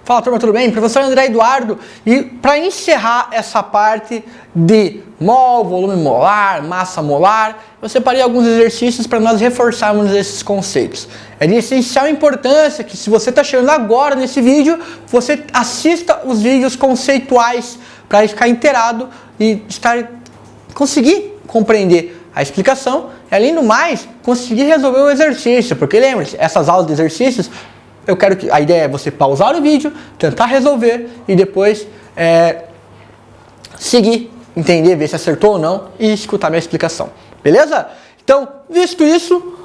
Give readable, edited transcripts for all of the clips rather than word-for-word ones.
Fala turma, tudo bem? Professor André Eduardo, e para encerrar essa parte de mol, volume molar, massa molar, eu separei alguns exercícios para nós reforçarmos esses conceitos. É de essencial importância que, se você está chegando agora nesse vídeo, você assista os vídeos conceituais para ficar inteirado e conseguir compreender a explicação e, além do mais, conseguir resolver o exercício, porque lembre-se, essas aulas de exercícios, a ideia é você pausar o vídeo, tentar resolver e depois seguir, entender, ver se acertou ou não e escutar minha explicação. Beleza? Então, visto isso,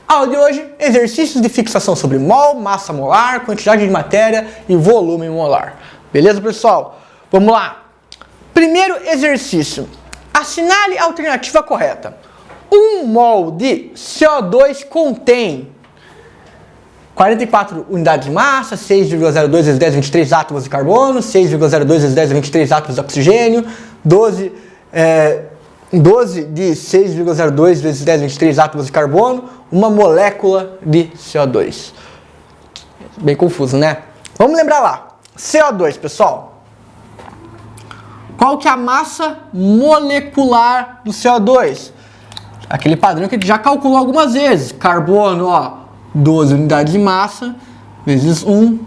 aula de hoje, exercícios de fixação sobre mol, massa molar, quantidade de matéria e volume molar. Beleza, pessoal? Vamos lá. Primeiro exercício. Assinale a alternativa correta. 1 mol de CO2 contém 44 unidades de massa, 6,02 vezes 10 23 átomos de carbono, 6,02 vezes 10 23 átomos de oxigênio, 12 de 6,02 vezes 10 23 átomos de carbono, uma molécula de CO2. Bem confuso, né? Vamos lembrar lá. CO2, pessoal. Qual que é a massa molecular do CO2? Aquele padrão que a gente já calculou algumas vezes. Carbono, ó, 12 unidades de massa, vezes 1,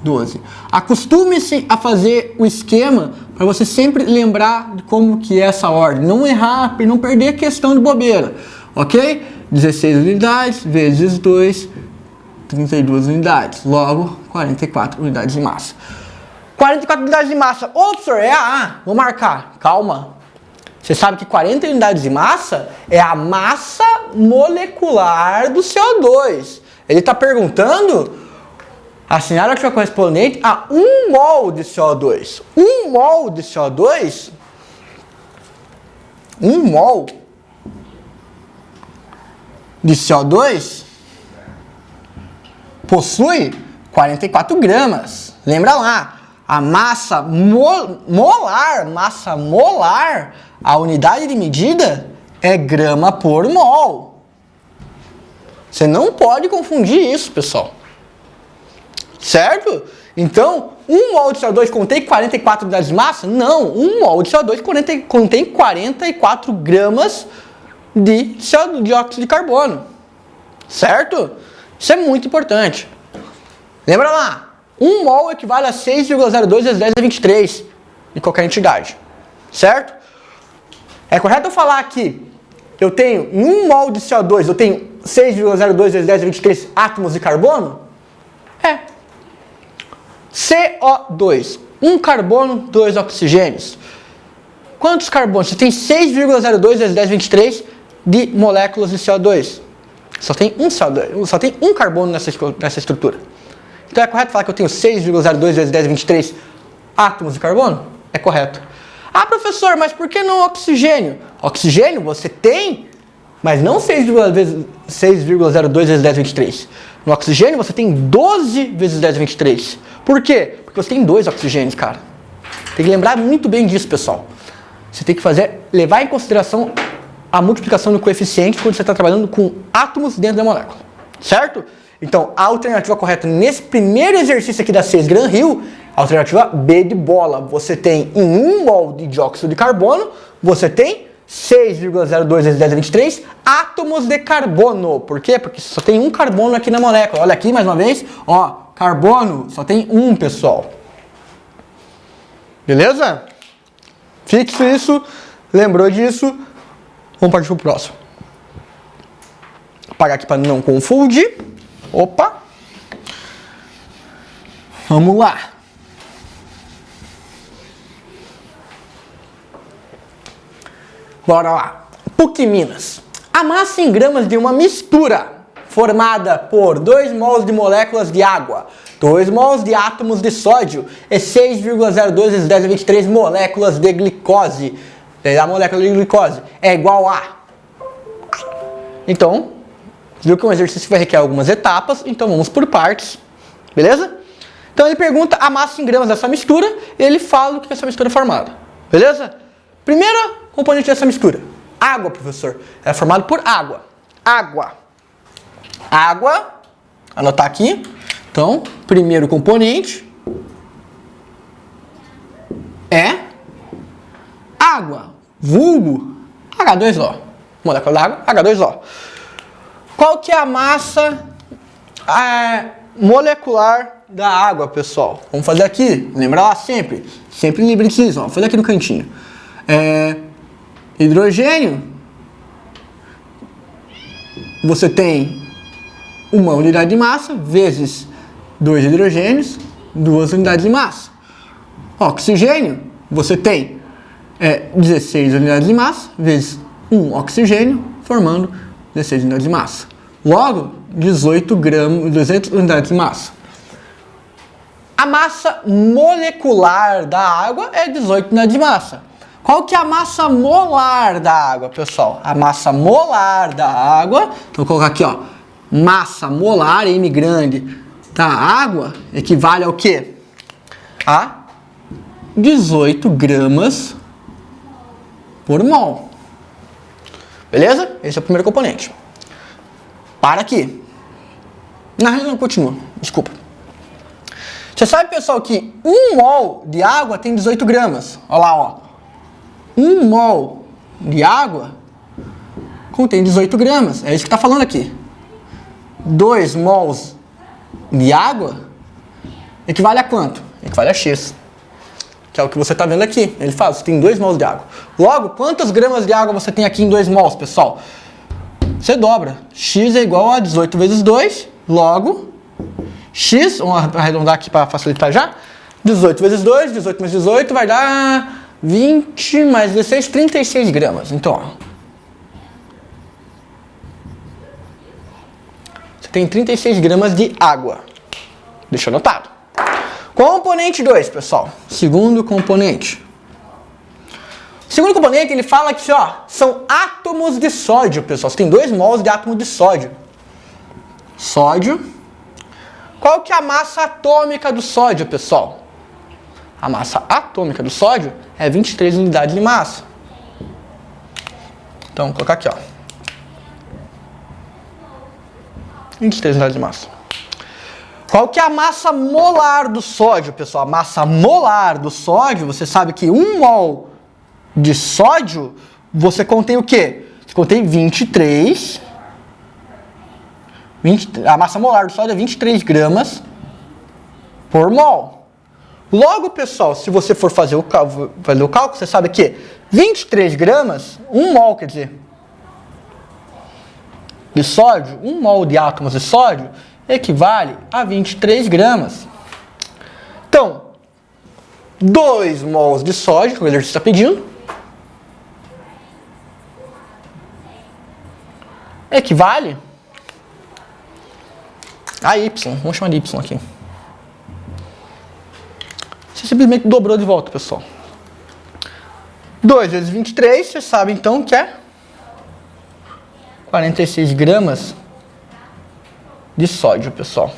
12. Acostume-se a fazer o esquema para você sempre lembrar de como que é essa ordem. Não errar, não perder a questão de bobeira. Ok? 16 unidades vezes 2, 32 unidades. Logo, 44 unidades de massa. 44 unidades de massa. Ô, professor, é a A. Vou marcar. Calma. Você sabe que 40 unidades de massa é a massa molecular do CO2. Ele está perguntando, assinale a alternativa correspondente a 1 mol de CO2. 1 mol de CO2, 1 mol de CO2 possui 44 gramas. Lembra lá, a massa molar, a unidade de medida é grama por mol. Você não pode confundir isso, pessoal. Certo? Então, 1 mol de CO2 contém 44 unidades de massa? Não, 1 mol de CO2 contém 44 gramas de dióxido de carbono. Certo? Isso é muito importante. Lembra lá, 1 mol equivale a 6,02 vezes 10 a 23 de qualquer entidade. Certo? É correto eu falar que eu tenho 1 mol de CO2, eu tenho 6,02 vezes 10 a 23 átomos de carbono? É. CO2, 1 carbono, 2 oxigênios. Quantos carbonos? Você tem 6,02 vezes 10 a 23 de moléculas de CO2. Só tem um CO2, só tem um carbono nessa estrutura. Então é correto falar que eu tenho 6,02 vezes 10 a 23 átomos de carbono? É correto. Ah, professor, mas por que não oxigênio? Oxigênio você tem, mas não 6,02 vezes 10 a 23. No oxigênio você tem 12 vezes 10 a 23. Por quê? Porque você tem 2 oxigênios, cara. Tem que lembrar muito bem disso, pessoal. Você tem que levar em consideração a multiplicação do coeficiente quando você está trabalhando com átomos dentro da molécula. Certo? Então, a alternativa correta nesse primeiro exercício aqui da 6 Gran Rio, a alternativa B de bola. Você tem em 1 mol de dióxido de carbono, você tem 6,02 vezes 10 a 23 átomos de carbono. Por quê? Porque só tem um carbono aqui na molécula. Olha aqui mais uma vez, ó, carbono, só tem um, pessoal. Beleza? Fixe isso, lembrou disso, vamos partir pro próximo. Vou apagar aqui para não confundir. Opa! Vamos lá. Bora lá. PUC Minas. A massa em gramas de uma mistura formada por 2 mols de moléculas de água, 2 mols de átomos de sódio e 6,02 vezes 10 a 23 moléculas de glicose. A molécula de glicose é igual a... Então, viu que um exercício vai requerer algumas etapas, então vamos por partes. Beleza? Então ele pergunta a massa em gramas dessa mistura e ele fala o que essa mistura é formada. Beleza? Primeira componente dessa mistura. Água, professor. É formado por água. Água. Água. Anotar aqui. Então, primeiro componente é água, vulgo H2O. Molécula d'água, H2O. Qual que é a massa molecular da água, pessoal? Vamos fazer aqui, lembra lá sempre precisa, vamos fazer aqui no cantinho. Hidrogênio, você tem uma unidade de massa vezes 2 hidrogênios, 2 unidades de massa. Oxigênio, você tem 16 unidades de massa vezes 1 oxigênio, formando 16 unidades de massa. Logo, 18 gramas, 200 unidades de massa. A massa molecular da água é 18 unidades de massa. Qual que é a massa molar da água, pessoal? A massa molar da água, então vou colocar aqui, ó, massa molar, M grande, da água, equivale ao quê? A 18 gramas por mol. Beleza? Esse é o primeiro componente. Para aqui. Não, continua. Desculpa. Você sabe, pessoal, que 1 mol de água tem 18 gramas. Olha lá, ó. 1 mol de água contém 18 gramas. É isso que está falando aqui. 2 mols de água equivale a quanto? Equivale a X. Que é o que você está vendo aqui. Ele fala, você tem 2 mols de água. Logo, quantas gramas de água você tem aqui em 2 mols, pessoal? Você dobra. X é igual a 18 vezes 2. Logo, X, vamos arredondar aqui para facilitar já. 18 vezes 2, 18 mais 18 vai dar 20 mais 16, 36 gramas. Então, ó, você tem 36 gramas de água. Deixa anotado. Componente 2, pessoal. Segundo componente. O segundo componente, ele fala que, ó, são átomos de sódio, pessoal. Você tem 2 mols de átomo de sódio. Sódio. Qual que é a massa atômica do sódio, pessoal? A massa atômica do sódio é 23 unidades de massa. Então, vou colocar aqui, ó. 23 unidades de massa. Qual que é a massa molar do sódio, pessoal? A massa molar do sódio, você sabe que 1 mol de sódio, você contém o quê? Você contém 23. A massa molar do sódio é 23 gramas por mol. Logo, pessoal, se você for fazer o cálculo, você sabe que 23 gramas, 1 mol, quer dizer, de sódio, 1 mol de átomos de sódio, equivale a 23 gramas. Então, 2 mols de sódio, que o exercício está pedindo, equivale a Y. Vamos chamar de Y aqui. Você simplesmente dobrou de volta, pessoal. 2 vezes 23, você sabe então que é 46 gramas de sódio, pessoal.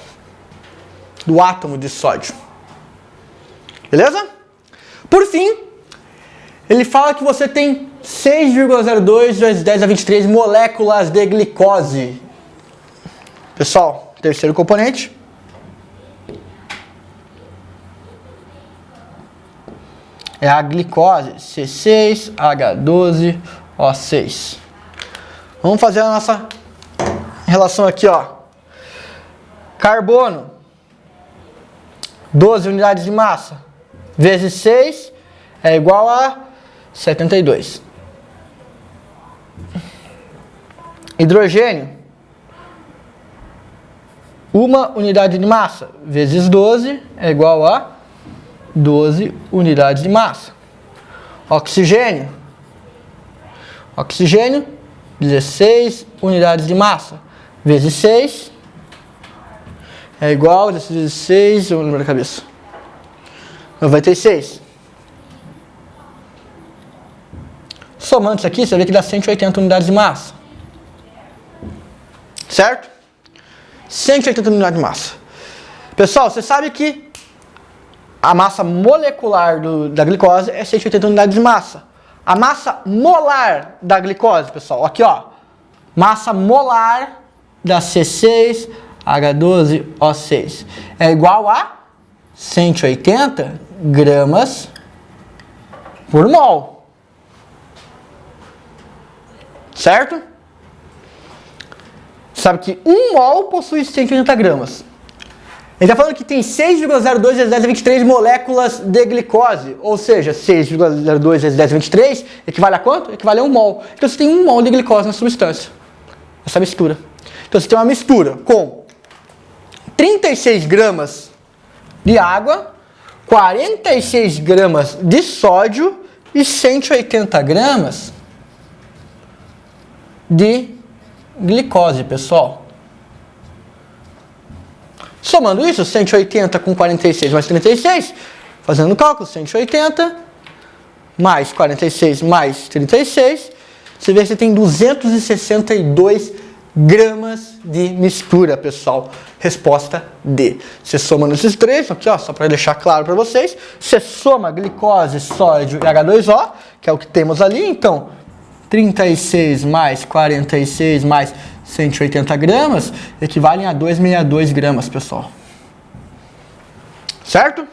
Do átomo de sódio. Beleza? Por fim, ele fala que você tem 6,02 vezes 10 a 23 moléculas de glicose. Pessoal, terceiro componente. É a glicose, C6H12O6. Vamos fazer a nossa relação aqui, ó. Carbono, 12 unidades de massa, vezes 6 é igual a 72. Hidrogênio, 1 unidade de massa, vezes 12 é igual a 12 unidades de massa. Oxigênio, 16 unidades de massa, vezes 6 é igual a 16, eu vou lembrar da cabeça, 96. Somando isso aqui, você vê que dá 180 unidades de massa. Certo? 180 unidades de massa. Pessoal, você sabe que a massa molecular da glicose é 180 unidades de massa. A massa molar da glicose, pessoal, aqui ó, massa molar da C6 H12O6 é igual a 180 gramas por mol. Certo? Sabe que 1 mol possui 180 gramas. Ele está falando que tem 6,02 vezes 10 a 23 moléculas de glicose. Ou seja, 6,02 vezes 10 a 23 equivale a quanto? Equivale a 1 mol. Então você tem 1 mol de glicose na substância. Essa mistura. Então você tem uma mistura com 36 gramas de água, 46 gramas de sódio e 180 gramas de glicose, pessoal. Somando isso, 180 com 46 mais 36, fazendo o cálculo, 180 mais 46 mais 36, você vê que você tem 262 gramas de mistura, pessoal. Resposta D. Você soma nesses três, aqui ó, só para deixar claro para vocês, você soma glicose, sódio e H2O, que é o que temos ali, então 36 mais 46 mais 180 gramas equivalem a 262 gramas, pessoal. Certo?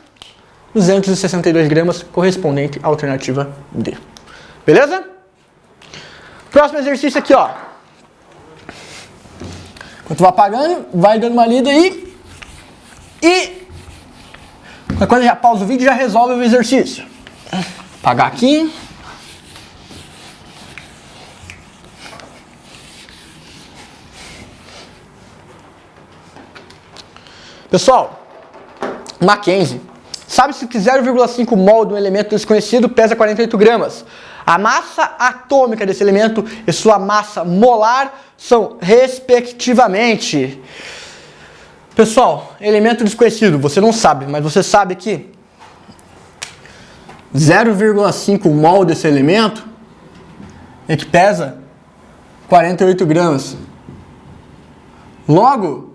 262 gramas correspondente à alternativa D. Beleza? Próximo exercício aqui, ó. Enquanto vai apagando, vai dando uma lida aí. E quando já pausa o vídeo, já resolve o exercício. Apagar aqui. Pessoal, Mackenzie, sabe-se que 0,5 mol de um elemento desconhecido pesa 48 gramas. A massa atômica desse elemento e sua massa molar são respectivamente. Pessoal, elemento desconhecido, você não sabe, mas você sabe que 0,5 mol desse elemento é que pesa 48 gramas. Logo,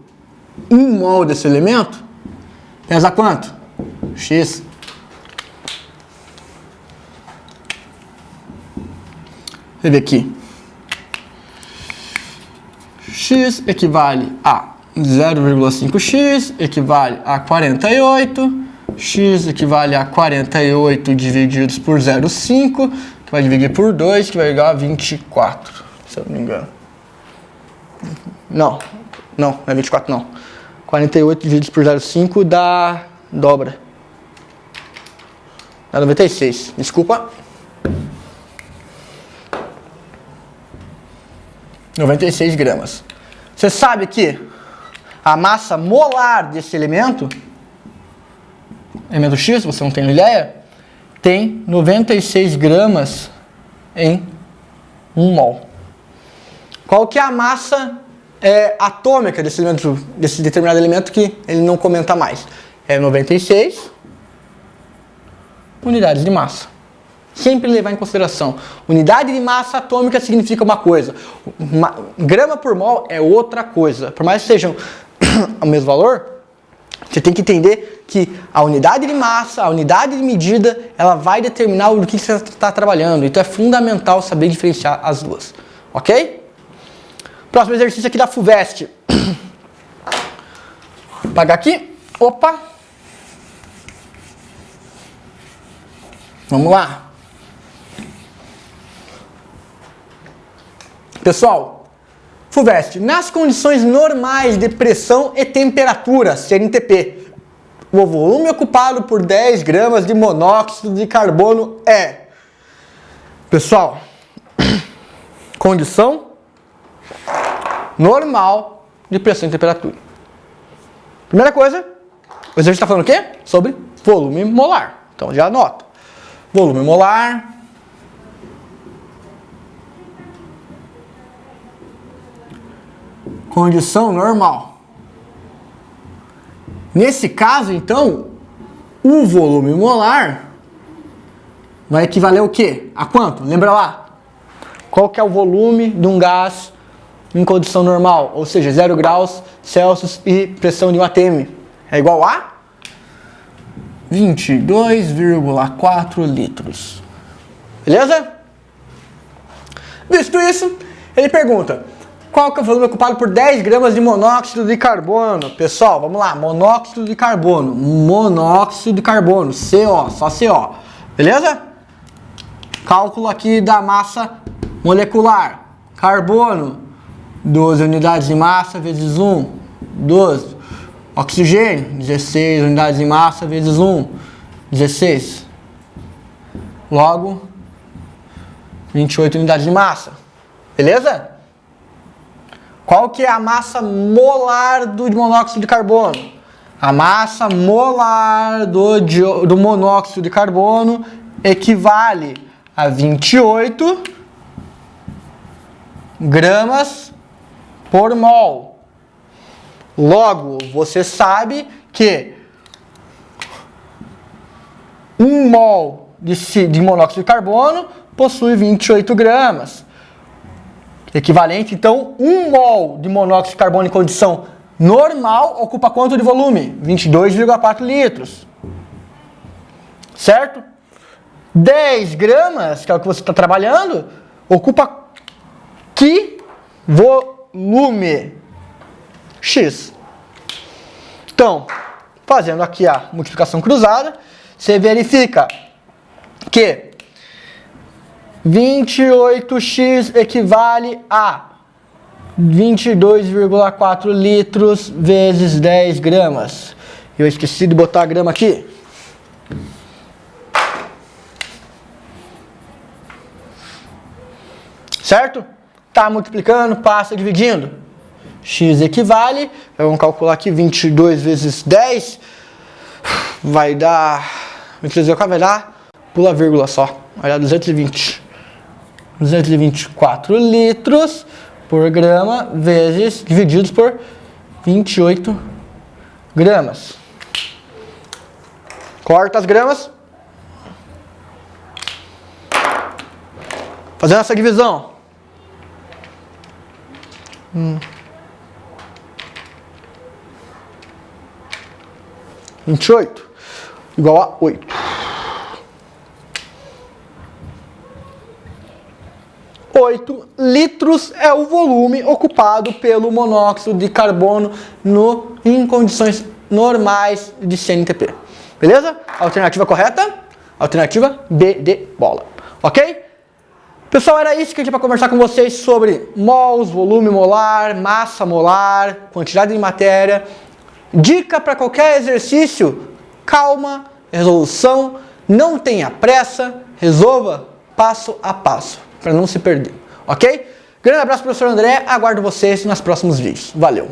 1 mol desse elemento pesa quanto? X. Você vê aqui. X equivale a 0,5x, equivale a 48. X equivale a 48 divididos por 0,5, que vai dividir por 2, que vai igual a 24, se eu não me engano. Não é 24 não. 48 divididos por 0,5 dá dobra. Dá 96, desculpa. 96 gramas. Você sabe que a massa molar desse elemento X, você não tem ideia, tem 96 gramas em 1 mol. Qual que é a massa atômica desse elemento, desse determinado elemento que ele não comenta mais? É 96 unidades de massa. Sempre levar em consideração. Unidade de massa atômica significa uma coisa. Grama por mol é outra coisa. Por mais que sejam o mesmo valor, você tem que entender que a unidade de massa, a unidade de medida, ela vai determinar o que você está trabalhando. Então é fundamental saber diferenciar as duas. Ok? Próximo exercício aqui da FUVEST. Vou apagar aqui. Opa! Vamos lá. Pessoal, FUVEST, nas condições normais de pressão e temperatura, CNTP, o volume ocupado por 10 gramas de monóxido de carbono é... Pessoal, condição normal de pressão e temperatura. Primeira coisa, o exercício está falando o quê? Sobre volume molar. Então já anota. Volume molar. Condição normal. Nesse caso, então, o volume molar vai equivaler ao quê? A quanto? Lembra lá? Qual que é o volume de um gás em condição normal? Ou seja, 0 graus Celsius e pressão de 1 atm. É igual a 22,4 litros. Beleza? Visto isso, ele pergunta: Qual que é o volume ocupado por 10 gramas de monóxido de carbono? Pessoal, vamos lá. Monóxido de carbono. Monóxido de carbono. CO, só CO. Beleza? Cálculo aqui da massa molecular. Carbono, 12 unidades de massa vezes 1, 12. Oxigênio, 16 unidades de massa vezes 1, 16. Logo, 28 unidades de massa. Beleza? Qual que é a massa molar do monóxido de carbono? A massa molar do monóxido de carbono equivale a 28 gramas por mol. Logo, você sabe que 1 mol de monóxido de carbono possui 28 gramas. Equivalente, então, 1 mol de monóxido de carbono em condição normal ocupa quanto de volume? 22,4 litros. Certo? 10 gramas, que é o que você está trabalhando, ocupa que volume? X. Então, fazendo aqui a multiplicação cruzada, você verifica que 28x equivale a 22,4 litros vezes 10 gramas. Eu esqueci de botar a grama aqui. Certo? Tá multiplicando, passa dividindo. X equivale, vamos calcular aqui 22 vezes 10, vai dar, pula a vírgula só, vai dar 224 litros por grama vezes, divididos por 28 gramas. Corta as gramas. Fazendo essa divisão. 28 igual a 8. 8 litros é o volume ocupado pelo monóxido de carbono em condições normais de CNTP. Beleza? Alternativa correta? Alternativa B de bola. Ok? Pessoal, era isso que eu tinha para conversar com vocês sobre mols, volume molar, massa molar, quantidade de matéria. Dica para qualquer exercício: calma, resolução, não tenha pressa, resolva passo a passo, para não se perder, ok? Grande abraço, professor André, aguardo vocês nos próximos vídeos. Valeu!